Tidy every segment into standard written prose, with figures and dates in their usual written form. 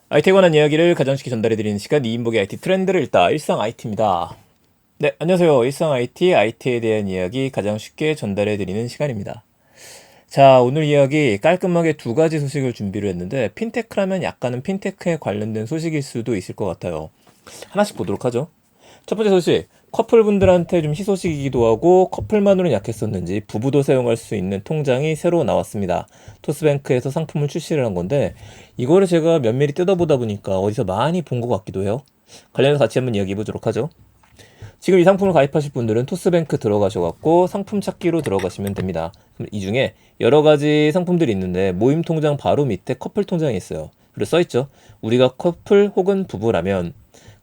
IT에 관한 이야기를 가장 쉽게 전달해드리는 시간 이인복의 IT 트렌드를 읽다 일상 IT입니다. 네, 안녕하세요. 일상 IT, IT에 대한 이야기 가장 쉽게 전달해드리는 시간입니다. 자, 오늘 이야기 깔끔하게 두 가지 소식을 준비를 했는데 핀테크라면 약간은 핀테크에 관련된 소식일 수도 있을 것 같아요. 하나씩 보도록 하죠. 첫 번째 소식, 커플분들한테 좀 희소식이기도 하고 커플만으로는 약했었는지 부부도 사용할 수 있는 통장이 새로 나왔습니다. 토스뱅크에서 상품을 출시를 한 건데 이거를 제가 면밀히 뜯어보다 보니까 어디서 많이 본 것 같기도 해요. 관련해서 같이 한번 이야기해 보도록 하죠. 지금 이 상품을 가입하실 분들은 토스뱅크 들어가셔갖고 상품 찾기로 들어가시면 됩니다. 이 중에 여러 가지 상품들이 있는데 모임 통장 바로 밑에 커플 통장이 있어요. 그리고 써있죠. 우리가 커플 혹은 부부라면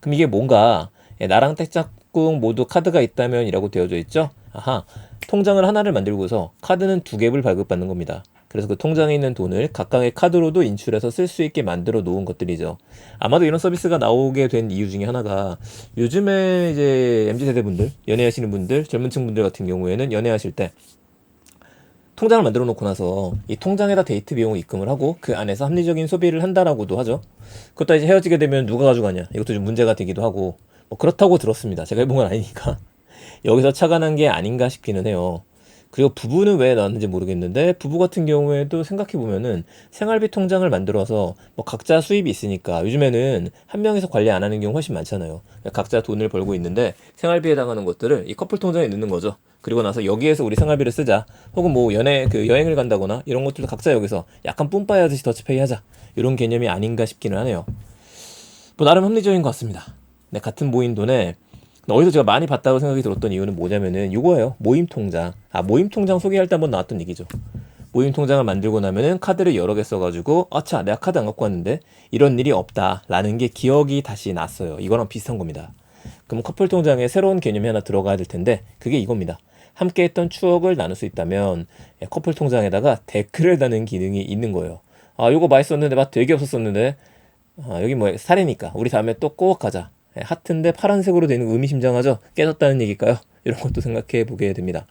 그럼 이게 뭔가 나랑 짝꿍 모두 카드가 있다면 이라고 되어져 있죠. 아하, 통장을 하나를 만들고서 카드는 두 갭을 발급받는 겁니다. 그래서 그 통장에 있는 돈을 각각의 카드로도 인출해서 쓸 수 있게 만들어 놓은 것들이죠. 아마도 이런 서비스가 나오게 된 이유 중에 하나가 요즘에 이제 MZ세대 분들, 연애하시는 분들, 젊은 층 분들 같은 경우에는 연애하실 때 통장을 만들어 놓고 나서 이 통장에다 데이트 비용을 입금을 하고 그 안에서 합리적인 소비를 한다라고도 하죠. 그것도 이제 헤어지게 되면 누가 가져가냐 이것도 좀 문제가 되기도 하고 뭐 그렇다고 들었습니다. 제가 해본 건 아니니까 여기서 착안한 게 아닌가 싶기는 해요. 그리고 부부는 왜 나왔는지 모르겠는데 부부 같은 경우에도 생각해 보면은 생활비 통장을 만들어서 뭐 각자 수입이 있으니까 요즘에는 한 명이서 관리 안 하는 경우 훨씬 많잖아요. 각자 돈을 벌고 있는데 생활비에 해당하는 것들을 이 커플 통장에 넣는 거죠. 그리고 나서 여기에서 우리 생활비를 쓰자. 혹은 뭐 여행을 간다거나 이런 것들도 각자 여기서 약간 뿜빠이 하듯이 더치페이 하자. 이런 개념이 아닌가 싶기는 하네요. 뭐 나름 합리적인 것 같습니다. 네, 같은 모인 돈에 어디서 제가 많이 봤다고 생각이 들었던 이유는 뭐냐면은 이거예요. 모임 통장. 모임 통장 소개할 때 한번 나왔던 얘기죠. 모임 통장을 만들고 나면은 카드를 여러 개 써가지고 아차 내가 카드 안 갖고 왔는데 이런 일이 없다라는 게 기억이 다시 났어요. 이거랑 비슷한 겁니다. 그럼 커플 통장에 새로운 개념이 하나 들어가야 될 텐데 그게 이겁니다. 함께 했던 추억을 나눌 수 있다면 커플 통장에다가 댓글을 다는 기능이 있는 거예요. 요거 맛있었는데 맛 되게 없었었는데 여기 뭐 사례니까 우리 다음에 또 꼭 가자. 하트인데 파란색으로 되는 의미심장하죠. 깨졌다는 얘기일까요? 이런 것도 생각해 보게 됩니다.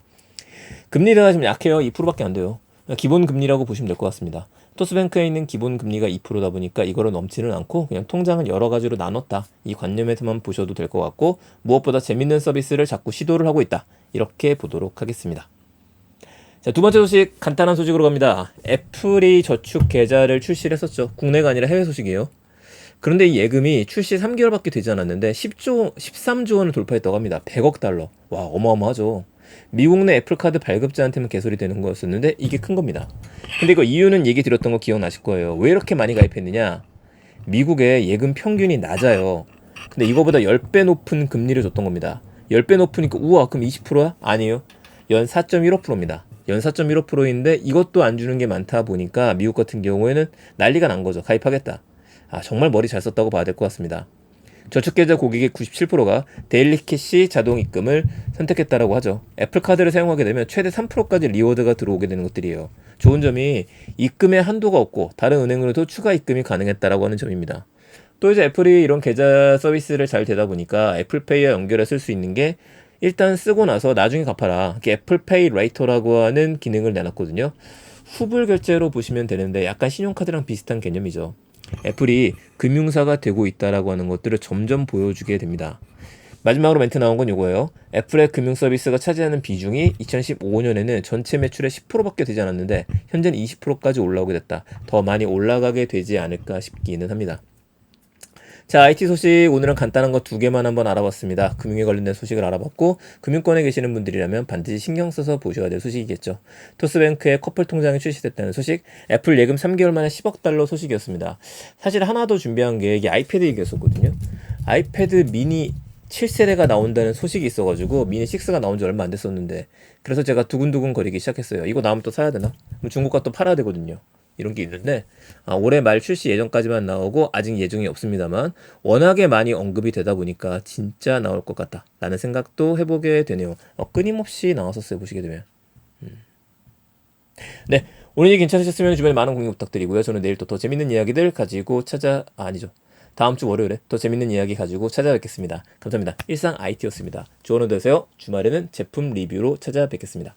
금리가 좀 약해요. 2%밖에 안 돼요. 기본 금리라고 보시면 될 것 같습니다. 토스뱅크에 있는 기본 금리가 2%다 보니까 이거로 넘지는 않고 그냥 통장을 여러 가지로 나눴다. 이 관념에서만 보셔도 될 것 같고 무엇보다 재밌는 서비스를 자꾸 시도를 하고 있다. 이렇게 보도록 하겠습니다. 자, 두 번째 소식 간단한 소식으로 갑니다. 애플이 저축 계좌를 출시를 했었죠. 국내가 아니라 해외 소식이에요. 그런데 이 예금이 출시 3개월밖에 되지 않았는데 13조 원을 돌파했다고 합니다. 100억 달러. 와, 어마어마하죠. 미국 내 애플카드 발급자한테만 개설이 되는 거였었는데 이게 큰 겁니다. 근데 이거 이유는 얘기 드렸던 거 기억나실 거예요. 왜 이렇게 많이 가입했느냐? 미국의 예금 평균이 낮아요. 근데 이거보다 10배 높은 금리를 줬던 겁니다. 10배 높으니까 우와 그럼 20%야? 아니에요. 연 4.15%입니다. 연 4.15%인데 이것도 안 주는 게 많다 보니까 미국 같은 경우에는 난리가 난 거죠. 가입하겠다. 정말 머리 잘 썼다고 봐야 될 것 같습니다. 저축계좌 고객의 97%가 데일리 캐시 자동 입금을 선택했다라고 하죠. 애플카드를 사용하게 되면 최대 3%까지 리워드가 들어오게 되는 것들이에요. 좋은 점이 입금에 한도가 없고 다른 은행으로도 추가 입금이 가능했다라고 하는 점입니다. 또 이제 애플이 이런 계좌 서비스를 잘 되다 보니까 애플페이와 연결해 쓸 수 있는 게 일단 쓰고 나서 나중에 갚아라. 애플페이 레이터라고 하는 기능을 내놨거든요. 후불 결제로 보시면 되는데 약간 신용카드랑 비슷한 개념이죠. 애플이 금융사가 되고 있다라고 하는 것들을 점점 보여주게 됩니다. 마지막으로 멘트 나온 건 이거예요. 애플의 금융 서비스가 차지하는 비중이 2015년에는 전체 매출의 10%밖에 되지 않았는데 현재는 20%까지 올라오게 됐다. 더 많이 올라가게 되지 않을까 싶기는 합니다. 자, IT 소식 오늘은 간단한 거 두 개만 한번 알아봤습니다. 금융에 관련된 소식을 알아봤고 금융권에 계시는 분들이라면 반드시 신경 써서 보셔야 될 소식이겠죠. 토스뱅크의 커플 통장이 출시됐다는 소식, 애플 예금 3개월 만에 10억 달러 소식이었습니다. 사실 하나 더 준비한 게 이게 아이패드 얘기였었거든요. 아이패드 미니 7세대가 나온다는 소식이 있어가지고 미니 6가 나온 지 얼마 안 됐었는데 그래서 제가 두근두근 거리기 시작했어요. 이거 나오면 또 사야 되나? 중국 가또 팔아야 되거든요. 이런 게 있는데 올해 말 출시 예정까지만 나오고 아직 예정이 없습니다만 워낙에 많이 언급이 되다 보니까 진짜 나올 것 같다 라는 생각도 해보게 되네요. 끊임없이 나왔었어요. 보시게 되면 네, 오늘 얘기 괜찮으셨으면 주변에 많은 공유 부탁드리고요. 저는 내일 또 더 재밌는 이야기들 가지고 아니죠, 다음 주 월요일에 더 재밌는 이야기 가지고 찾아뵙겠습니다. 감사합니다. 일상 IT였습니다. 좋은 하루 되세요. 주말에는 제품 리뷰로 찾아뵙겠습니다.